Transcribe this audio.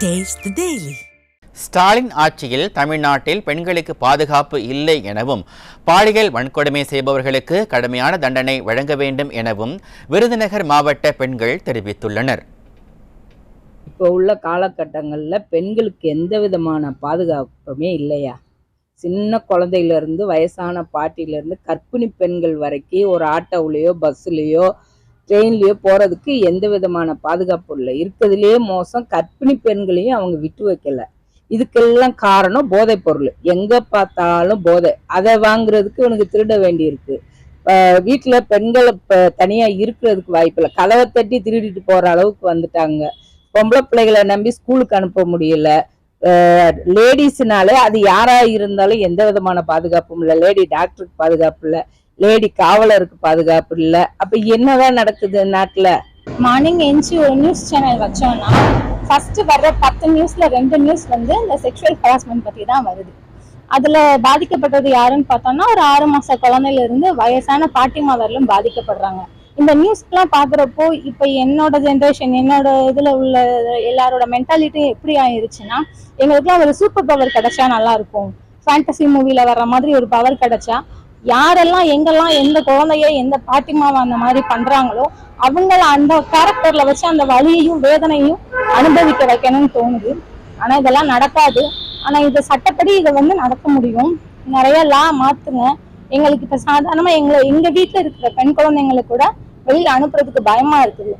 Taste the Daily. Stalin ஆட்சியில் தமிழ்நாட்டில் பெண்களுக்கு பாதுகாப்பு இல்லை எனவும் பாலியல் வன்கொடுமை செய்பவர்களுக்கு கடுமையான தண்டனை வழங்க வேண்டும் எனவும் விருதுநகர் மாவட்ட பெண்கள் தெரிவித்துள்ளனர். இப்போ உள்ள காலகட்டங்களில் பெண்களுக்கு எந்த விதமான பாதுகாப்புமே இல்லையா? சின்ன குழந்தையிலேருந்து வயசான பாட்டியிலேருந்து கர்ப்பிணி பெண்கள் வரைக்கும் ஒரு ஆட்டோவிலையோ பஸ்ஸுலேயோ ட்ரெயின்லேயோ போகிறதுக்கு எந்த விதமான பாதுகாப்பு இல்லை. இருக்கிறதுலேயே மோசம் கர்ப்பிணி பெண்களையும் அவங்க விட்டு வைக்கல. இதுக்கெல்லாம் காரணம் போதைப் பொருள். எங்கே பார்த்தாலும் போதை. அதை வாங்குறதுக்கு இவனுக்கு திருட வேண்டியிருக்கு. வீட்டில் பெண்கள் இப்போ தனியாக இருக்கிறதுக்கு வாய்ப்பில்லை. கதவை தட்டி திருடிட்டு போகிற அளவுக்கு வந்துட்டாங்க. பொம்பளை பிள்ளைகளை நம்பி ஸ்கூலுக்கு அனுப்ப முடியல. லேடிஸ்னாலே அது யாராக இருந்தாலும் எந்த விதமான பாதுகாப்பும் இல்லை. லேடி டாக்டருக்கு பாதுகாப்பு இல்லை, லேடி காவலருக்கு பாதுகாப்பு இல்லை. அப்போ என்னதான் நடக்குது நாட்டில்? மார்னிங் எஞ்சி ஒரு நியூஸ் சேனல் வச்சோம்னா ஃபர்ஸ்ட் வர்ற 10 நியூஸ்ல 2 நியூஸ் வந்து இந்த செக்ஷுவல் ஹராஸ்மெண்ட் பத்தி தான் வருது. அதுல பாதிக்கப்பட்டது யாருன்னு பார்த்தோம்னா ஒரு 6 மாச குழந்தையில இருந்து வயசான பாட்டிமா வரலும் பாதிக்கப்படுறாங்க. இந்த நியூஸ்லாம் பாக்குறப்போ இப்ப என்னோட ஜென்ரேஷன், என்னோட இதுல உள்ள எல்லாரோட மென்டாலிட்டியும் எப்படி ஆயிருச்சுன்னா, எங்களுக்குலாம் ஒரு சூப்பர் பவர் கிடைச்சா நல்லா இருக்கும். ஃபேண்டசி மூவில வர்ற மாதிரி ஒரு பவர் கிடைச்சா யாரெல்லாம் எங்கெல்லாம் எந்த குழந்தைய எந்த பாட்டிமாவை அந்த மாதிரி பண்றாங்களோ அவங்கள அந்த கேரக்டர்ல வச்சு அந்த வலியையும் வேதனையும் அனுபவிக்க வைக்கணும்னு தோணுது. ஆனா இதெல்லாம் நடக்காது. ஆனா இது சட்டப்படி இதை வந்து நடக்க முடியும். நிறைய லா மாத்துங்க. எங்களுக்கு இப்ப சாதாரணமா எங்க வீட்டுல இருக்கிற பெண் குழந்தைங்களை கூட வெளியில அனுப்புறதுக்கு பயமா இருக்குது.